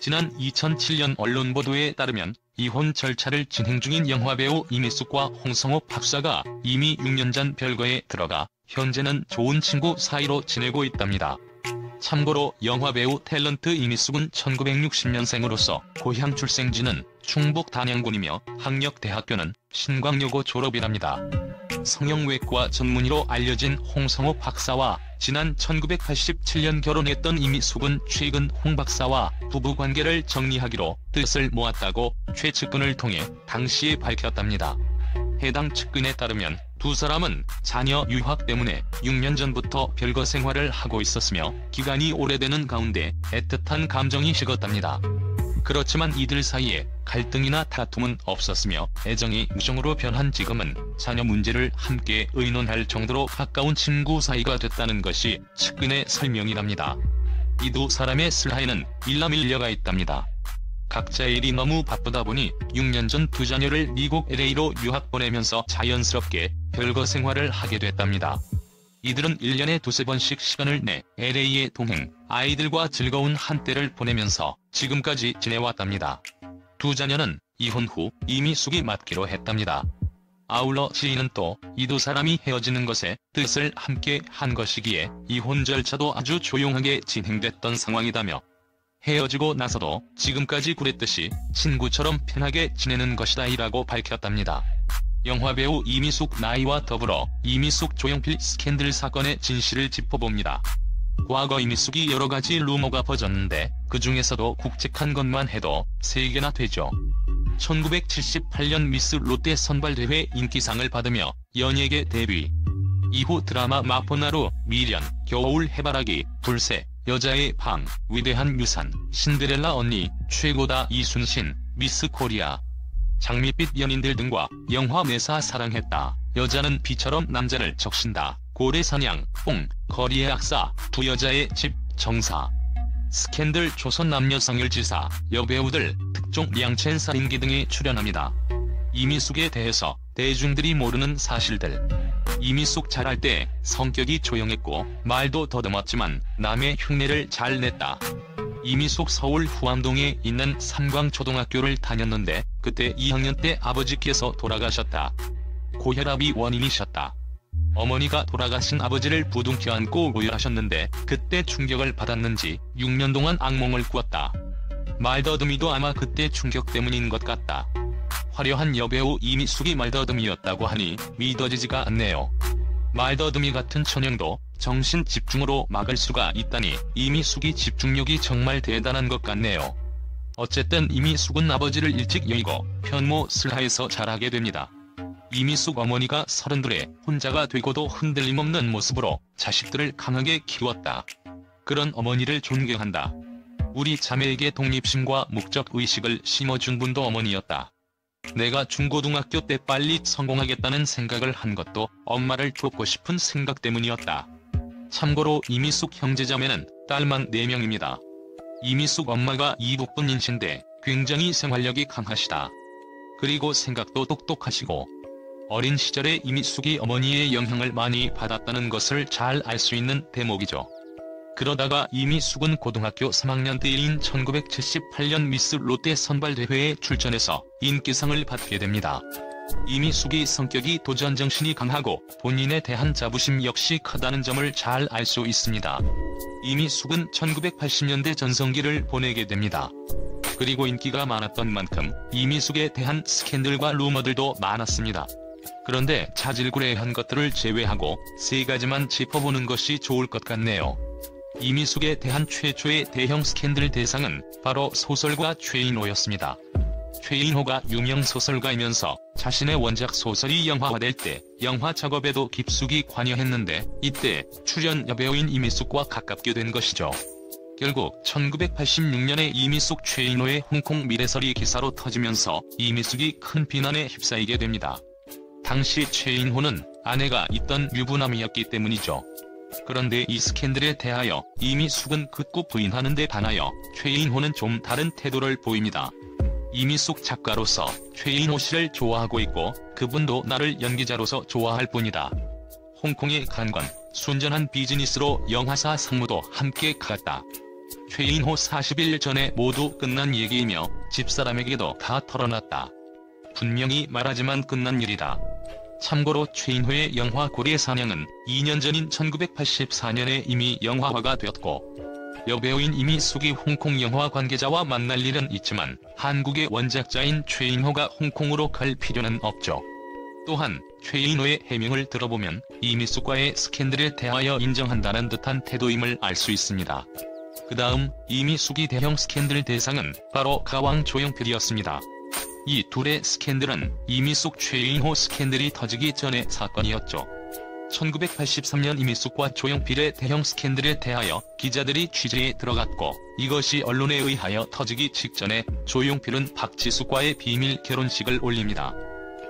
지난 2007년 언론 보도에 따르면 이혼 절차를 진행 중인 영화배우 이미숙과 홍성호 박사가 이미 6년 전 별거에 들어가 현재는 좋은 친구 사이로 지내고 있답니다. 참고로 영화배우 탤런트 이미숙은 1960년생으로서 고향 출생지는 충북 단양군이며 학력 대학교는 신광여고 졸업이랍니다. 성형외과 전문의로 알려진 홍성호 박사와 지난 1987년 결혼했던 이미숙은 최근 홍 박사와 부부관계를 정리하기로 뜻을 모았다고 최측근을 통해 당시에 밝혔답니다. 해당 측근에 따르면 두 사람은 자녀 유학 때문에 6년 전부터 별거 생활을 하고 있었으며 기간이 오래되는 가운데 애틋한 감정이 식었답니다. 그렇지만 이들 사이에 갈등이나 다툼은 없었으며 애정이 우정으로 변한 지금은 자녀 문제를 함께 의논할 정도로 가까운 친구 사이가 됐다는 것이 측근의 설명이랍니다. 이 두 사람의 슬하에는 일남일녀가 있답니다. 각자의 일이 너무 바쁘다 보니 6년 전 두 자녀를 미국 LA로 유학 보내면서 자연스럽게 별거 생활을 하게 됐답니다. 이들은 1년에 두세 번씩 시간을 내 LA에 동행, 아이들과 즐거운 한때를 보내면서 지금까지 지내왔답니다. 두 자녀는 이혼 후 이미숙이 맡기로 했답니다. 아울러 지인은 또 이 두 사람이 헤어지는 것에 뜻을 함께 한 것이기에 이혼 절차도 아주 조용하게 진행됐던 상황이다며 헤어지고 나서도 지금까지 그랬듯이 친구처럼 편하게 지내는 것이다 이라고 밝혔답니다. 영화배우 이미숙 나이와 더불어 이미숙 조용필 스캔들 사건의 진실을 짚어봅니다. 과거 이미숙이 여러가지 루머가 퍼졌는데 그 중에서도 굵직한 것만 해도 3개나 되죠. 1978년 미스 롯데 선발대회 인기상을 받으며 연예계 데뷔. 이후 드라마 마포나루, 미련, 겨울 해바라기, 불새, 여자의 방, 위대한 유산, 신데렐라 언니, 최고다 이순신, 미스 코리아, 장밋빛 연인들 등과 영화 매사 사랑했다, 여자는 비처럼 남자를 적신다, 고래사냥, 뽕, 거리의 악사, 두 여자의 집, 정사, 스캔들 조선 남녀상일지사, 여배우들, 특종 양첸 살인기 등에 출연합니다. 이미숙에 대해서 대중들이 모르는 사실들. 이미숙 잘할 때 성격이 조용했고 말도 더듬었지만 남의 흉내를 잘 냈다. 이미숙 서울 후암동에 있는 삼광초등학교를 다녔는데 그때 2학년 때 아버지께서 돌아가셨다. 고혈압이 원인이셨다. 어머니가 돌아가신 아버지를 부둥켜 안고 오열하셨는데 그때 충격을 받았는지 6년 동안 악몽을 꾸었다. 말더듬이도 아마 그때 충격 때문인 것 같다. 화려한 여배우 이미숙이 말더듬이였다고 하니 믿어지지가 않네요. 말더듬이 같은 천연도 정신 집중으로 막을 수가 있다니 이미숙이 집중력이 정말 대단한 것 같네요. 어쨌든 이미숙은 아버지를 일찍 여의고 편모 슬하에서 자라게 됩니다. 이미숙 어머니가 32에 혼자가 되고도 흔들림 없는 모습으로 자식들을 강하게 키웠다. 그런 어머니를 존경한다. 우리 자매에게 독립심과 목적의식을 심어준 분도 어머니였다. 내가 중고등학교 때 빨리 성공하겠다는 생각을 한 것도 엄마를 돕고 싶은 생각 때문이었다. 참고로 이미숙 형제자매는 딸만 4명입니다. 이미숙 엄마가 이북분이신데 굉장히 생활력이 강하시다. 그리고 생각도 똑똑하시고 어린 시절에 이미숙이 어머니의 영향을 많이 받았다는 것을 잘 알 수 있는 대목이죠. 그러다가 이미숙은 고등학교 3학년 때인 1978년 미스 롯데 선발대회에 출전해서 인기상을 받게 됩니다. 이미숙이 성격이 도전정신이 강하고 본인에 대한 자부심 역시 크다는 점을 잘 알 수 있습니다. 이미숙은 1980년대 전성기를 보내게 됩니다. 그리고 인기가 많았던 만큼 이미숙에 대한 스캔들과 루머들도 많았습니다. 그런데 자질구레한 것들을 제외하고 3가지만 짚어보는 것이 좋을 것 같네요. 이미숙에 대한 최초의 대형 스캔들 대상은 바로 소설가 최인호였습니다. 최인호가 유명 소설가이면서 자신의 원작 소설이 영화화될 때 영화 작업에도 깊숙이 관여했는데 이때 출연 여배우인 이미숙과 가깝게 된 것이죠. 결국 1986년에 이미숙 최인호의 홍콩 미래설이 기사로 터지면서 이미숙이 큰 비난에 휩싸이게 됩니다. 당시 최인호는 아내가 있던 유부남이었기 때문이죠. 그런데 이 스캔들에 대하여 이미숙은 극구 부인하는 데 반하여 최인호는 좀 다른 태도를 보입니다. 이미숙 작가로서 최인호 씨를 좋아하고 있고 그분도 나를 연기자로서 좋아할 뿐이다. 홍콩의 관광, 순전한 비즈니스로 영화사 상무도 함께 갔다. 최인호 40일 전에 모두 끝난 얘기이며 집사람에게도 다 털어놨다. 분명히 말하지만 끝난 일이다. 참고로 최인호의 영화 고래 사냥은 2년 전인 1984년에 이미 영화화가 되었고, 여배우인 이미숙이 홍콩 영화 관계자와 만날 일은 있지만 한국의 원작자인 최인호가 홍콩으로 갈 필요는 없죠. 또한 최인호의 해명을 들어보면 이미숙과의 스캔들에 대하여 인정한다는 듯한 태도임을 알 수 있습니다. 그 다음 이미숙이 대형 스캔들 대상은 바로 가왕 조용필이었습니다. 이 둘의 스캔들은 이미숙 최인호 스캔들이 터지기 전의 사건이었죠. 1983년 이미숙과 조용필의 대형 스캔들에 대하여 기자들이 취재에 들어갔고, 이것이 언론에 의하여 터지기 직전에 조용필은 박지숙과의 비밀 결혼식을 올립니다.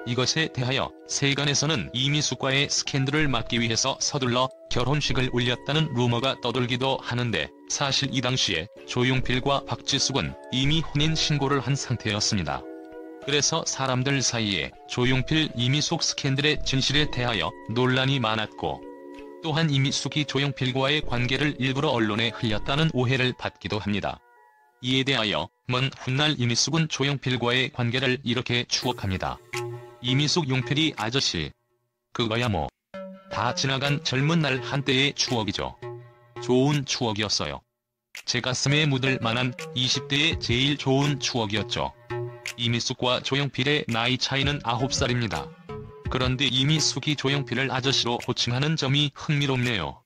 이것에 대하여 세간에서는 이미숙과의 스캔들을 막기 위해서 서둘러 결혼식을 올렸다는 루머가 떠돌기도 하는데, 사실 이 당시에 조용필과 박지숙은 이미 혼인 신고를 한 상태였습니다. 그래서 사람들 사이에 조용필 이미숙 스캔들의 진실에 대하여 논란이 많았고, 또한 이미숙이 조용필과의 관계를 일부러 언론에 흘렸다는 오해를 받기도 합니다. 이에 대하여 먼 훗날 이미숙은 조용필과의 관계를 이렇게 추억합니다. 이미숙 용필이 아저씨. 그거야 뭐. 다 지나간 젊은 날 한때의 추억이죠. 좋은 추억이었어요. 제 가슴에 묻을 만한 20대의 제일 좋은 추억이었죠. 이미숙과 조용필의 나이 차이는 9살입니다. 그런데 이미숙이 조용필을 아저씨로 호칭하는 점이 흥미롭네요.